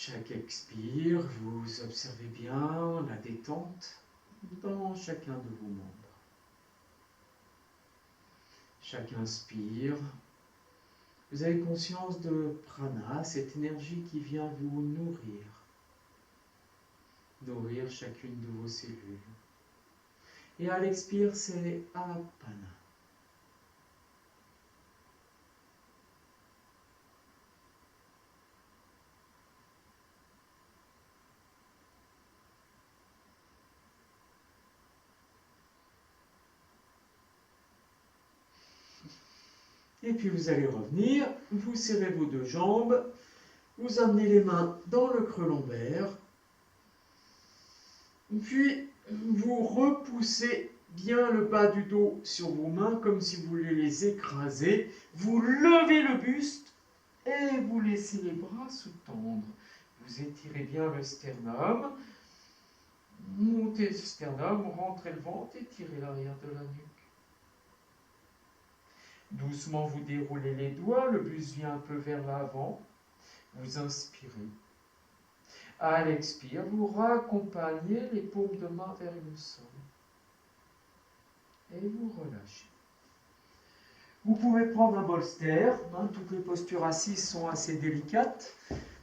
Chaque expire, vous observez bien la détente dans chacun de vos membres. Chaque inspire, vous avez conscience de prana, cette énergie qui vient vous nourrir chacune de vos cellules. Et à l'expire, c'est apana. Et puis vous allez revenir, vous serrez vos deux jambes, vous amenez les mains dans le creux lombaire, puis vous repoussez bien le bas du dos sur vos mains comme si vous vouliez les écraser, vous levez le buste et vous laissez les bras sous-tendre. Vous étirez bien le sternum, montez le sternum, rentrez le ventre, étirez l'arrière de la nuque. Doucement, vous déroulez les doigts, le buste vient un peu vers l'avant. Vous inspirez. À l'expire, vous raccompagnez les paumes de main vers le sol. Et vous relâchez. Vous pouvez prendre un bolster. Toutes les postures assises sont assez délicates.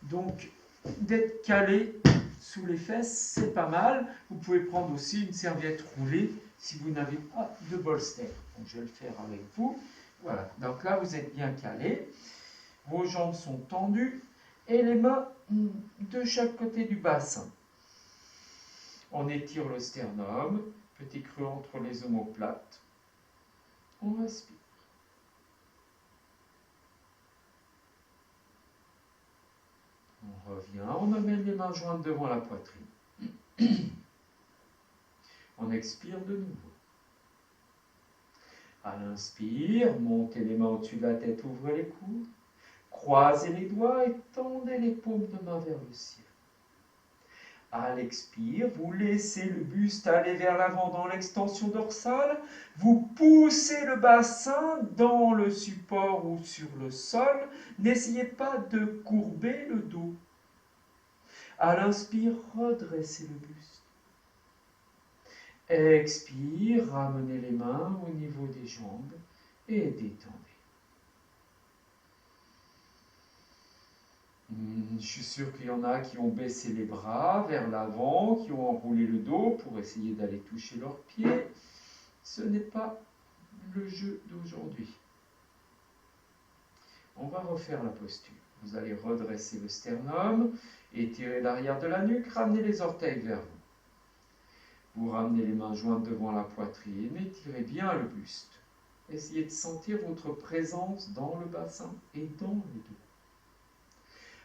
Donc, d'être calé sous les fesses, c'est pas mal. Vous pouvez prendre aussi une serviette roulée si vous n'avez pas de bolster. Donc, je vais le faire avec vous. Voilà, donc là vous êtes bien calé, vos jambes sont tendues et les mains de chaque côté du bassin. On étire le sternum, petit creux entre les omoplates. On respire. On revient, on amène les mains jointes devant la poitrine. On expire de nouveau. À l'inspire, montez les mains au-dessus de la tête, ouvrez les coudes. Croisez les doigts et tendez les paumes de main vers le ciel. À l'expire, vous laissez le buste aller vers l'avant dans l'extension dorsale. Vous poussez le bassin dans le support ou sur le sol. N'essayez pas de courber le dos. À l'inspire, redressez le buste. Expire, ramenez les mains au niveau des jambes et détendez. Je suis sûr qu'il y en a qui ont baissé les bras vers l'avant, qui ont enroulé le dos pour essayer d'aller toucher leurs pieds. Ce n'est pas le jeu d'aujourd'hui. On va refaire la posture. Vous allez redresser le sternum, étirer l'arrière de la nuque, ramener les orteils vers vous. Vous ramenez les mains jointes devant la poitrine, étirez bien le buste. Essayez de sentir votre présence dans le bassin et dans le dos.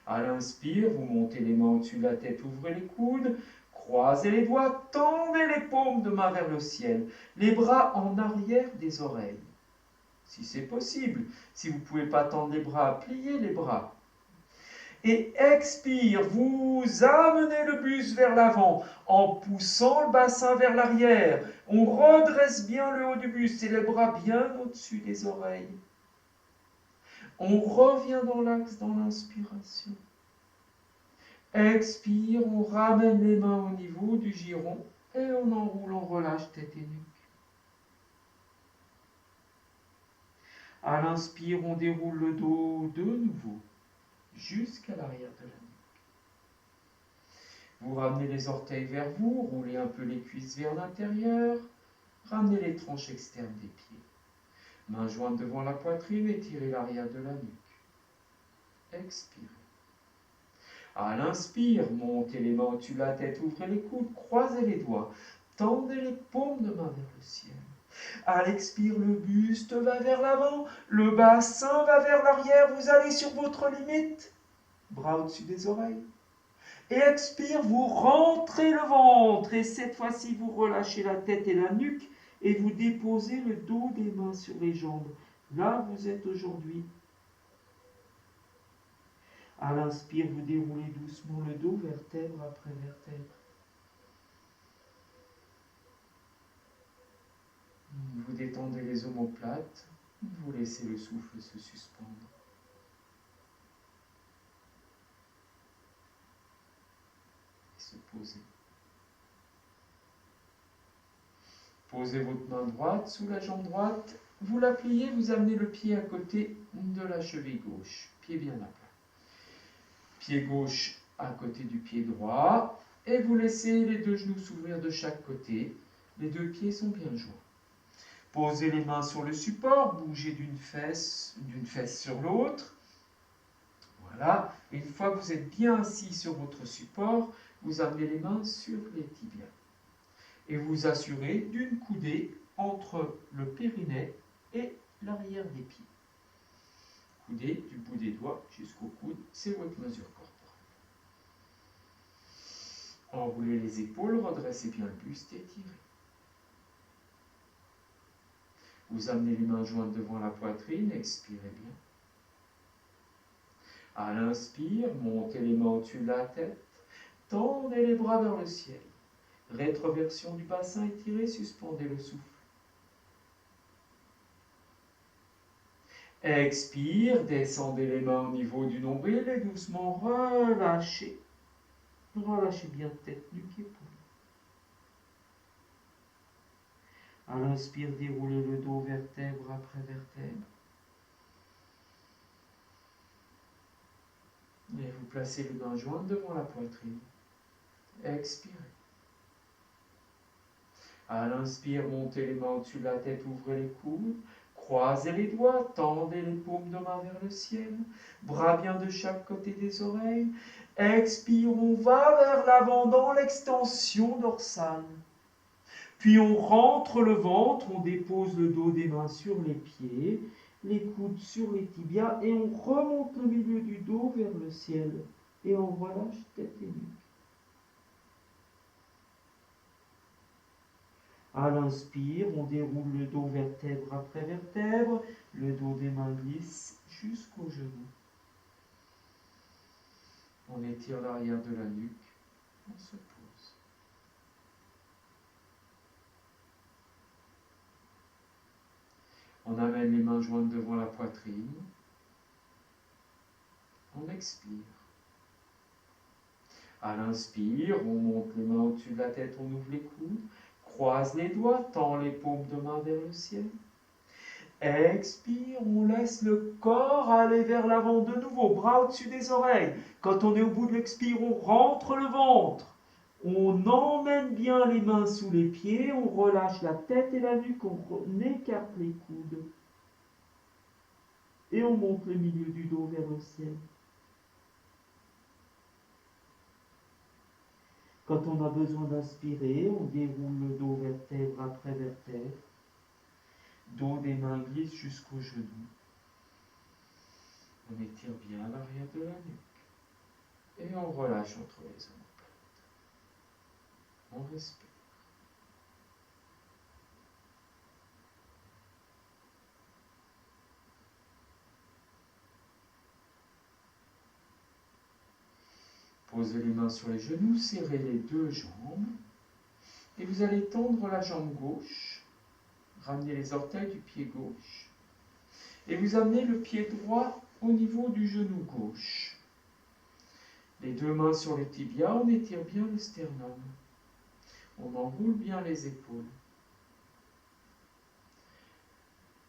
À l'inspire, vous montez les mains au-dessus de la tête, ouvrez les coudes, croisez les doigts, tendez les paumes de main vers le ciel, les bras en arrière des oreilles. Si c'est possible, si vous ne pouvez pas tendre les bras, pliez les bras. Et expire, vous amenez le buste vers l'avant en poussant le bassin vers l'arrière. On redresse bien le haut du buste et les bras bien au-dessus des oreilles. On revient dans l'axe dans l'inspiration. Expire, on ramène les mains au niveau du giron et on enroule, on relâche tête et nuque. À l'inspire, on déroule le dos de nouveau jusqu'à l'arrière de la nuque. Vous ramenez les orteils vers vous, roulez un peu les cuisses vers l'intérieur, ramenez les tranches externes des pieds. Mains jointes devant la poitrine, étirez l'arrière de la nuque. Expirez. À l'inspire, montez les mains au-dessus de la tête, ouvrez les coudes, croisez les doigts, tendez les paumes de main vers le ciel. À l'expire, le buste va vers l'avant, le bassin va vers l'arrière, vous allez sur votre limite, bras au-dessus des oreilles. Et expire, vous rentrez le ventre, et cette fois-ci, vous relâchez la tête et la nuque, et vous déposez le dos des mains sur les jambes. Là, vous êtes aujourd'hui. À l'inspire, vous déroulez doucement le dos, vertèbre après vertèbre. Vous détendez les omoplates, vous laissez le souffle se suspendre. posée. Posez votre main droite sous la jambe droite. Vous la pliez, vous amenez le pied à côté de la cheville gauche. Pied bien à plat. Pied gauche à côté du pied droit. Et vous laissez les deux genoux s'ouvrir de chaque côté. Les deux pieds sont bien joints. Posez les mains sur le support, bougez d'une fesse sur l'autre. Voilà. Une fois que vous êtes bien assis sur votre support, vous amenez les mains sur les tibias. Et vous assurez d'une coudée entre le périnée et l'arrière des pieds. Coudée du bout des doigts jusqu'au coude, c'est votre mesure corporelle. Enroulez les épaules, redressez bien le buste et étirez. Vous amenez les mains jointes devant la poitrine, expirez bien. À l'inspire, montez les mains au-dessus de la tête, tendez les bras vers le ciel. Rétroversion du bassin étiré, suspendez le souffle. Expire, descendez les mains au niveau du nombril et doucement relâchez. Relâchez bien tête, nuque, épaule. À l'inspire, déroulez le dos vertèbre après vertèbre. Et vous placez les mains jointes devant la poitrine. Expirez. À l'inspire, montez les mains au-dessus de la tête, ouvrez les coudes. Croisez les doigts, tendez les paumes de main vers le ciel. Bras bien de chaque côté des oreilles. Expire, on va vers l'avant dans l'extension dorsale. Puis on rentre le ventre, on dépose le dos des mains sur les pieds, les coudes sur les tibias et on remonte le milieu du dos vers le ciel. Et on relâche tête et nuque. À l'inspire, on déroule le dos vertèbre après vertèbre, le dos des mains glisse jusqu'aux genoux. On étire l'arrière de la nuque, on se pose. On amène les mains jointes devant la poitrine. On expire. À l'inspire, on monte les mains au-dessus de la tête, on ouvre les coudes, croise les doigts, tend les paumes de main vers le ciel. Expire, on laisse le corps aller vers l'avant de nouveau, bras au-dessus des oreilles. Quand on est au bout de l'expire, on rentre le ventre. On emmène bien les mains sous les pieds, on relâche la tête et la nuque, on écarte les coudes. Et on monte le milieu du dos vers le ciel. Quand on a besoin d'inspirer, on déroule le dos vertèbre après vertèbre. Dos des mains glisse jusqu'aux genoux. On étire bien l'arrière de la nuque. Et on relâche entre les omoplates. On respire. Posez les mains sur les genoux, serrez les deux jambes. Et vous allez tendre la jambe gauche. Ramenez les orteils du pied gauche. Et vous amenez le pied droit au niveau du genou gauche. Les deux mains sur les tibias, on étire bien le sternum. On enroule bien les épaules.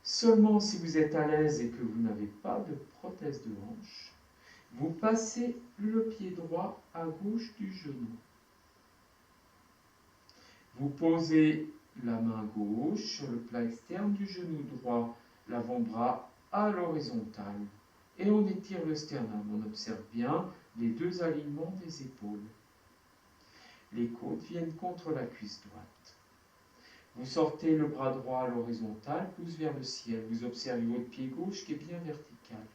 Seulement si vous êtes à l'aise et que vous n'avez pas de prothèse de hanche, vous passez le pied droit à gauche du genou. Vous posez la main gauche sur le plat externe du genou droit, l'avant-bras à l'horizontale. Et on étire le sternum. On observe bien les deux alignements des épaules. Les côtes viennent contre la cuisse droite. Vous sortez le bras droit à l'horizontale, pouce vers le ciel. Vous observez votre pied gauche qui est bien vertical.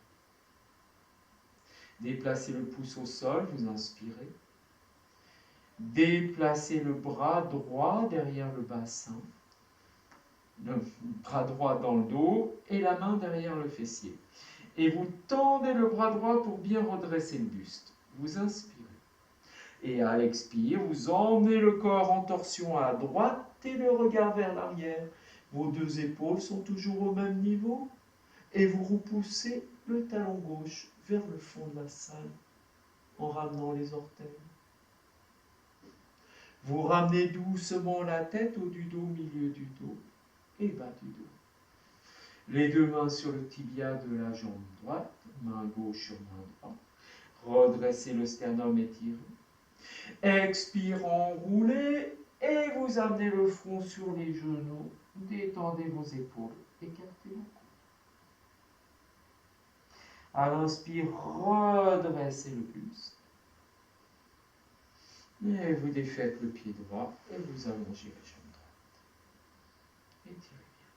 Déplacez le pouce au sol, vous inspirez. Déplacez le bras droit derrière le bassin. Le bras droit dans le dos et la main derrière le fessier. Et vous tendez le bras droit pour bien redresser le buste. Vous inspirez. Et à l'expire, vous emmenez le corps en torsion à droite et le regard vers l'arrière. Vos deux épaules sont toujours au même niveau. Et vous repoussez le talon gauche vers le fond de la salle en ramenant les orteils. Vous ramenez doucement la tête haut du dos, milieu du dos et bas du dos. Les deux mains sur le tibia de la jambe droite, main gauche sur main droite. Redressez le sternum étiré. Expire, enroulez et vous amenez le front sur les genoux. Détendez vos épaules, écartez la coude. À l'inspire, redressez le buste. Et vous défaites le pied droit et vous allongez la jambe droite. Étirez bien.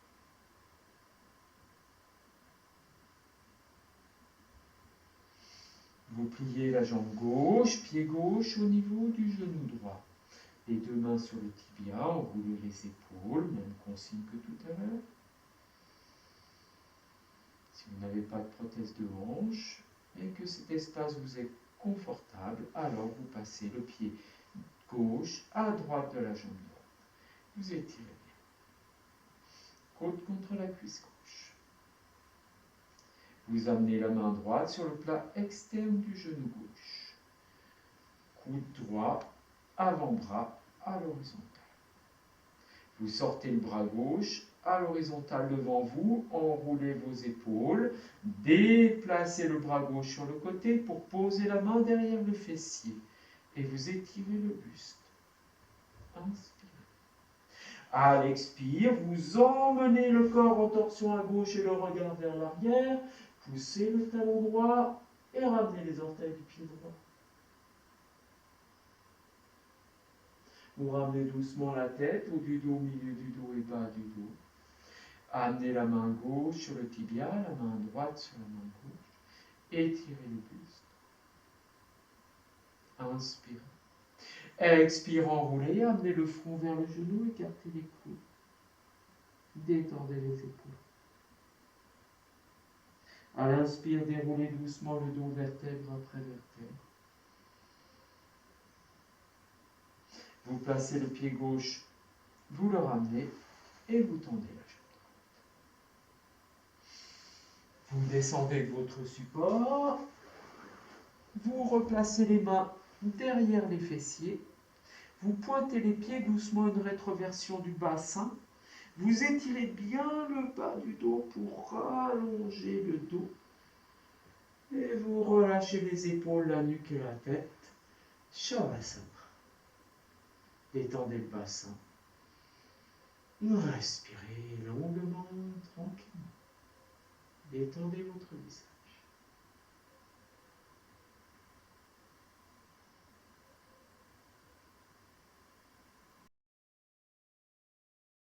Vous pliez la jambe gauche, pied gauche au niveau du genou droit. Les deux mains sur le tibia, enroulez les épaules, même consigne que tout à l'heure. Si vous n'avez pas de prothèse de hanche et que cet espace vous est confortable, alors vous passez le pied gauche à droite de la jambe droite. Vous étirez bien. Côte contre la cuisse gauche. Vous amenez la main droite sur le plat externe du genou gauche. Coude droit, avant-bras à l'horizontale. Vous sortez le bras gauche à l'horizontale devant vous, enroulez vos épaules, déplacez le bras gauche sur le côté pour poser la main derrière le fessier et vous étirez le buste. Inspirez. À l'expire, vous emmenez le corps en torsion à gauche et le regard vers l'arrière, poussez le talon droit et ramenez les orteils du pied droit. Vous ramenez doucement la tête, haut du dos, milieu du dos et bas du dos. Amenez la main gauche sur le tibia, la main droite sur la main gauche. Étirez le buste. Inspirez. Expire, enroulez, amenez le front vers le genou, écartez les coudes. Détendez les épaules. À l'inspire, déroulez doucement le dos vertèbre après vertèbre. Vous placez le pied gauche, vous le ramenez et vous tendez la jambe droite. Vous descendez de votre support. Vous replacez les mains derrière les fessiers. Vous pointez les pieds doucement, une rétroversion du bassin. Vous étirez bien le bas du dos pour rallonger le dos. Et vous relâchez les épaules, la nuque et la tête. Shavasana. Détendez le bassin. Respirez longuement, tranquillement. Détendez votre visage.